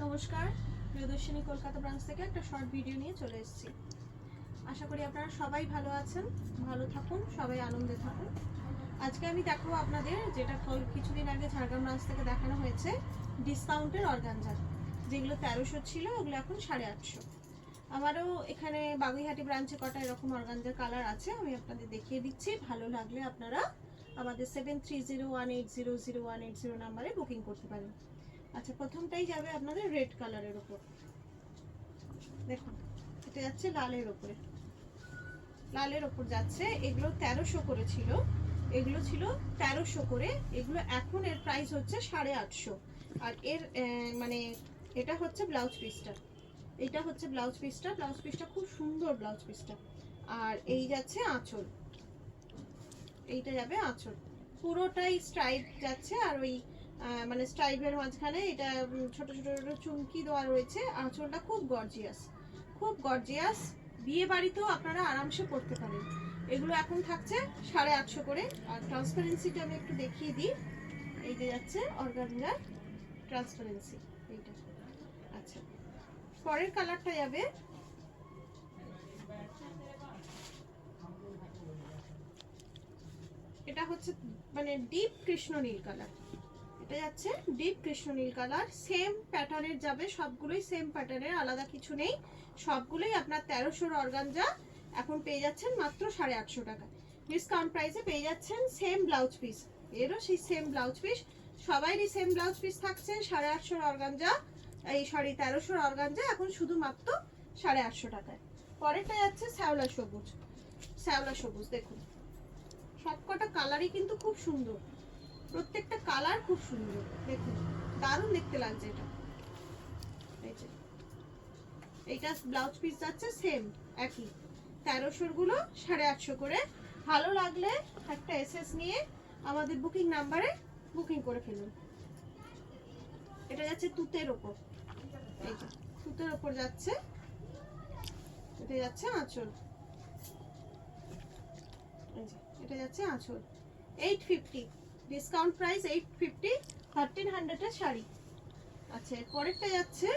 নমস্কার, প্রিয়দর্শিনী কলকাতা ব্রাঞ্চ থেকে একটা শর্ট ভিডিও নিয়ে চলে এসেছি। আশা করি আপনারা সবাই ভালো আছেন, ভালো থাকুন, সবাই আনন্দে থাকুন। আজকে আমি দেখাবো আপনাদের যেটা কিছুদিন আগে ঝাড়গ্রাম ব্রাঞ্চ থেকে দেখানো হয়েছে, ডিসকাউন্টের অর্গানজা, যেগুলো 1300 ছিল ওগুলো এখন 850। আমারও এখানে বাগুইহাটি ব্রাঞ্চে কটা এরকম অর্গানজার কালার আছে, আমি আপনাদের দেখিয়ে দিচ্ছি। ভালো লাগলে আপনারা আমাদের 7301800180 নাম্বারে বুকিং করতে পারেন। আচ্ছা, প্রথমটাই যাবে আপনাদের রেড কালারের উপর। দেখুন, এটা যাচ্ছে লালের উপরে, লালের উপর যাচ্ছে। এগুলো 1300 করে ছিল, এগুলো ছিল 1300 করে, এগুলো এখন এর প্রাইস হচ্ছে 850। আর এর মানে এটা হচ্ছে ব্লাউজ পিসটা, এটা হচ্ছে ব্লাউজ পিসটা। ব্লাউজ পিসটা খুব সুন্দর ব্লাউজ পিসটা। আর এই যাচ্ছে আঁচল, এইটা যাবে আঁচল, পুরোটাই স্ট্রাইপ যাচ্ছে। আর ওই মানে স্ট্রাইপের মাঝখানে এটা ছোট ছোট চুমকি দেওয়া রয়েছে। আঁচলটা খুব গর্জিয়াস, খুব গর্জিয়াস। বিয়ে বাড়িতেও আপনারা আরামসে পরতে পারেন। এগুলো এখন থাকছে 850 করে। আর ট্রান্সপারেন্সিটা আমি একটু দেখিয়ে দিই। এই যে যাচ্ছে অর্গানজার ট্রান্সপারেন্সি এইটা। আচ্ছা, পরের কালারটা যাবে এটা হচ্ছে মানে ডিপ কৃষ্ণ নীল কালার। এটা যাচ্ছে ডিপ কৃষ্ণ নীল কালার, সেম প্যাটার্নের যাবে, সবগুলোই সেম প্যাটার্নের, আলাদা কিছু নেই। সবগুলোই আপনার 1300 অর্গানজা এখন পেয়ে যাচ্ছেন মাত্র 850 টাকা। ডিসকাউন্ট প্রাইসে পেয়ে যাচ্ছেন। সেম ব্লাউজ পিস, এরও সেই সেম ব্লাউজ পিস, সবাইরই সেম ব্লাউজ পিস থাকছে। 850 অর্গানজা, এই সরি 1300 অর্গানজা এখন শুধুমাত্র 850 টাকায়। পরেরটা যাচ্ছে শ্যাওলা সবুজ। শ্যাওলা সবুজ দেখুন, সবকটা কালারই কিন্তু খুব সুন্দর, প্রত্যেকটা কালার খুব সুন্দর। দেখুন, দারুণ দেখতে লাগছে এটা। এই যে এইটা ব্লাউজ পিস যাচ্ছে সেম একই, 1300 গুলো 850 করে। ভালো লাগলে একটা এসএস নিয়ে আমাদের বুকিং নাম্বারে বুকিং করে ফেলুন। এটা যাচ্ছে তুতের ওপর, এই যে তুতের ওপর যাচ্ছে। এটা যাচ্ছে আঁচল, এই যে এটা যাচ্ছে আঁচল। 850 ডিসকাউন্ট প্রাইস, 850, 1300 এর শাড়ি। আচ্ছা, পরেরটা যাচ্ছে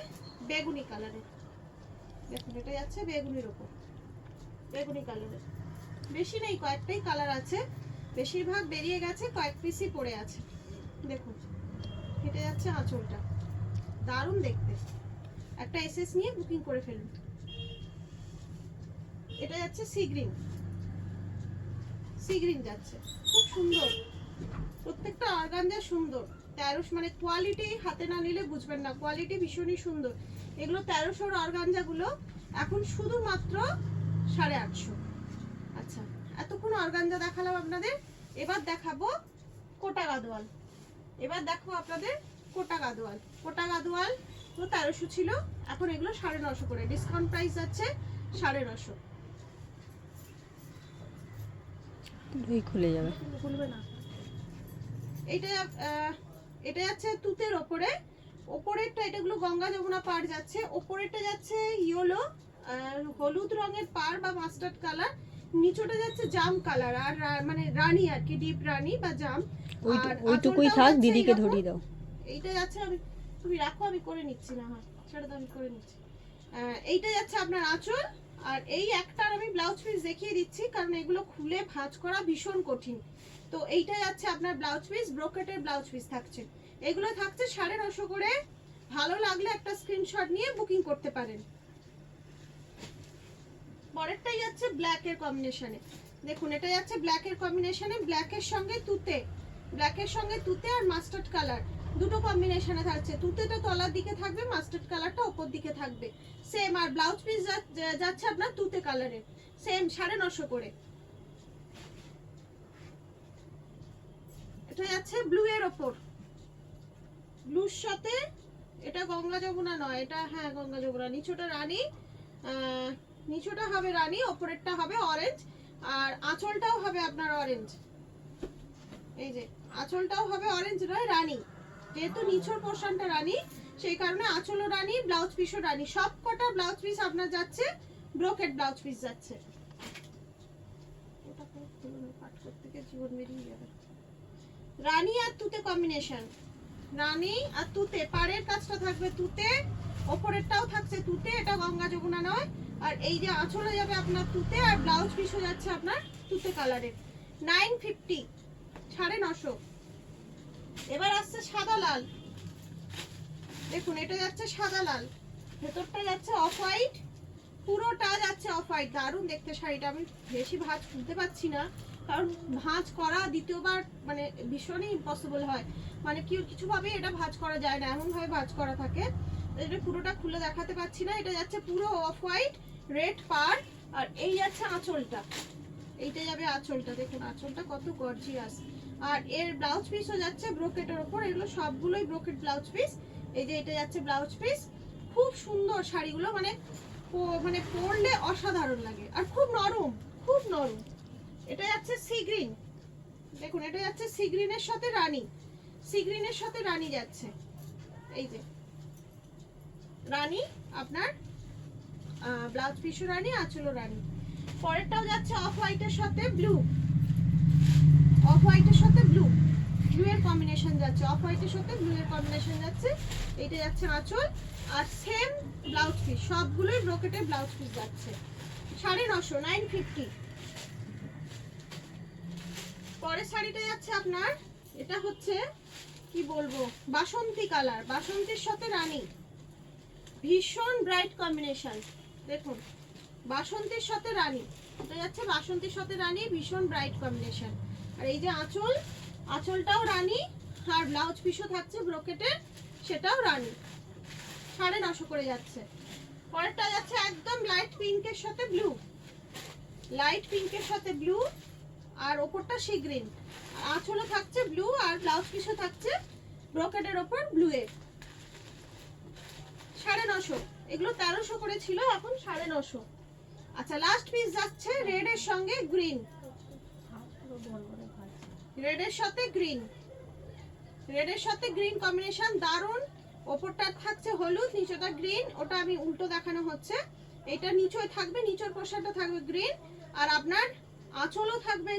বেগুনি কালারের। দেখুন, এটা যাচ্ছে বেগুনির উপর, বেগুনি কালারের। বেশি নেই, কয়েকটাই কালার আছে, বেশিরভাগ বেরিয়ে গেছে, কয়েক পিসই পড়ে আছে। দেখুন, এটা যাচ্ছে আঁচলটা, দারুণ দেখতে। একটা এসএস নিয়ে বুকিং করে ফেলুন। এটা যাচ্ছে সি গ্রিন, সি গ্রিন যাচ্ছে, খুব সুন্দর। প্রত্যেকটা অর্গানজা সুন্দর। 1300 মানে কোয়ালিটি হাতে না নিলে বুঝবেন না, কোয়ালিটি ভীষণই সুন্দর। এগুলো 1300 অর্গানজা গুলো এখন শুধুমাত্র 850। আচ্ছা, এতক্ষণ অর্গানজা দেখালাম আপনাদের, এবার দেখাবো কোটা গাদোয়াল। এবার দেখো আপনাদের কোটা গাদোয়াল। কোটা গাদোয়াল তো 1300 ছিল, এখন এগুলো 950 করে। ডিসকাউন্ট প্রাইস যাচ্ছে 950। খুলে যাবে, খুলবে না। এটা এটা যাচ্ছে তুতের ওপরে, ওপরেরটা এটাগুলো গঙ্গা যমুনা পাড় যাচ্ছে। ওপরেরটা যাচ্ছে ইয়েলো হলুদ রঙের পাড় বা মাস্টার্ড কালার, নিচটা যাচ্ছে জাম কালার। আর মানে রানী আর কি, ডিপ রানী বা জাম। আর ওইটুকুই থাক, দিদিকে ধরিয়ে দাও। এইটা যাচ্ছে, আমি তুমি রাখো, আমি করে নিচ্ছি না, হয় সেটা তো আমি করে নিচ্ছি। এইটা যাচ্ছে আপনার আঁচল। আর এই একটার আমি ব্লাউজ পিস দেখিয়ে দিচ্ছি, কারণ এগুলো খুলে ভাঁজ করা ভীষণ কঠিন। তো এইটা যাচ্ছে আপনার ব্লাউজ পিস, ব্রোকেটের ব্লাউজ পিস থাকছে। এগুলো থাকছে 950 করে। ভালো লাগলে একটা স্ক্রিনশট নিয়ে বুকিং করতে পারেন। পরেরটাই যাচ্ছে ব্ল্যাক এর কম্বিনেশনে। দেখুন, এটা যাচ্ছে ব্ল্যাক এর কম্বিনেশনে, ব্ল্যাকের সঙ্গে তুতে, ব্ল্যাকের সঙ্গে তুতে আর মাস্টার্ড কালার দুটো কম্বিনেশনে থাকছে। তুতেটা তলার দিকে থাকবে, মাস্টার্ড কালারটা উপর দিকে থাকবে সেম। আর ব্লাউজ পিস যাচ্ছে আপনার তুতে কালারের, সেম 950 করে। এটা যাচ্ছে ব্লু এর ওপর, ব্লুর সাথে এটা গঙ্গা যমুনা নয়, এটা হ্যাঁ গঙ্গা যমুনা। নিচটা রানী, নিচটা হবে রানী, ওপরেরটা হবে অরেঞ্জ। আর আঁচলটাও হবে আপনার অরেঞ্জ। এই যে আঁচলটাও হবে অরেঞ্জ নয় রানী, যেহেতু নিচের পোর্শনটা রানী সেই কারণে আঁচলও রানী, ব্লাউজ পিসও রানী। সব কটা ব্লাউজ পিস আপনার যাচ্ছে ব্রোকেট ব্লাউজ পিস যাচ্ছে। জীবন বেরিয়ে যাবে। রানী আর তুতে কম্বিনেশন, রানী আর তুতে পাড়ের কাজটা থাকবে তুতে, ওপরেরটাও থাকছে তুতে, এটা গঙ্গা যমুনা নয়। আর এই যে আঁচলে যাবে আপনার তুতে, আর ব্লাউজ পিসও যাচ্ছে আপনার তুতে কালারের। 950, 950। এবার আসছে সাদা লাল, দেখুন এটা যাচ্ছে সাদা লাল, ভেতরটা যাচ্ছে অফ হোয়াইট, পুরোটা যাচ্ছে অফ হোয়াইট। দারুণ দেখতে শাড়িটা। আমি বেশি ভাঁজ খুলতে পারছি না, কারণ ভাঁজ করা দ্বিতীয়বার মানে ভীষণই ইম্পসিবল হয়, মানে কিছুভাবেই এটা ভাঁজ করা যায় না, এমনভাবে ভাঁজ করা থাকে। এটা পুরোটা খুলে দেখাতে পাচ্ছি না। এটা যাচ্ছে পুরো অফ হোয়াইট, রেড পার। আর এই যাচ্ছে আঁচলটা, এইটা যাবে আঁচলটা, দেখুন আঁচলটা কত গর্জিয়াস। আর এর ব্লাউজ পিসও যাচ্ছে ব্রোকেটের ওপর, এগুলো সবগুলোই ব্রোকেট ব্লাউজ পিস। এই যে এটা যাচ্ছে ব্লাউজ পিস। খুব সুন্দর শাড়িগুলো, মানে মানে পরলে অসাধারণ লাগে, আর খুব নরম, খুব নরম। এটা যাচ্ছে সি গ্রিন, দেখুন এটা যাচ্ছে সি গ্রিনের সাথে রানী, সি গ্রিনের সাথে রানী যাচ্ছে। এই যে রানী আপনার ব্লাউজ পিসও রানী, আঁচলও রানী। পরেরটাও যাচ্ছে অফ হোয়াইটের সাথে ব্লু, অফ হোয়াইটের সাথে ব্লু, ব্লু এর কম্বিনেশন যাচ্ছে, অফ হোয়াইটের সাথে ব্লু এর কম্বিনেশন যাচ্ছে। এইটা যাচ্ছে আঁচল, আর সেম ব্লাউজ পিস, সবগুলোই ব্রোকেটের ব্লাউজ পিস যাচ্ছে। 950, 950। পরের শাড়িটা যাচ্ছে আপনার, এটা হচ্ছে কি বলবো, বাসন্তী কালার, বাসন্তীর সাথে রানী, ভীষণ ব্রাইট কম্বিনেশন। দেখুন বাসন্তীর সাথে রানী, এটা যাচ্ছে বাসন্তীর সাথে রানী, ভীষণ ব্রাইট কম্বিনেশন। আর এই যে আঁচল, আঁচলটাও রানী, আর ব্লাউজ পিসও থাকছে ব্রোকেটের, সেটাও রানী। 950 করে যাচ্ছে। পরেরটা যাচ্ছে একদম লাইট পিঙ্কের সাথে ব্লু, লাইট পিঙ্কের সাথে ব্লু, আর ওপরটা সি গ্রিন, আঁচলও থাকছে ব্লু, আর ব্লাউজ পিসও থাকছে ব্রোকেটের ওপর ব্লু এর। 950, এগুলো 1300 করে ছিল, এখন 950। আচ্ছা লাস্ট পিস যাচ্ছে রেড এর সঙ্গে গ্রিন, রেড এর সাথে গ্রিন, রেড এর সাথে গ্রিন কম্বিনেশন দারুন। ওপরটা থাকছে হলুদ, নিচেটা গ্রিন, ওটা আমি উল্টো দেখানো হচ্ছে। এটা নিচে থাকবে, নিচের পোর্শনটা থাকবে গ্রিন, আর আপনার আঁচলও থাকবে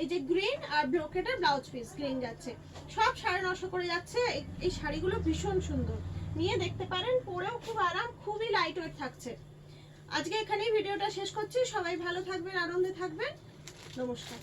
এই যে গ্রিন, আর ব্রোকেটের ব্লাউজ পিস গ্রিন যাচ্ছে। সব 950 করে যাচ্ছে। এই শাড়িগুলো ভীষণ সুন্দর, নিয়ে দেখতে পারেন, পরেও খুব আরাম, খুবই লাইট ওয়েট থাকছে। আজকে এখানেই ভিডিওটা শেষ করছি। সবাই ভালো থাকবেন, আনন্দে থাকবেন, নমস্কার।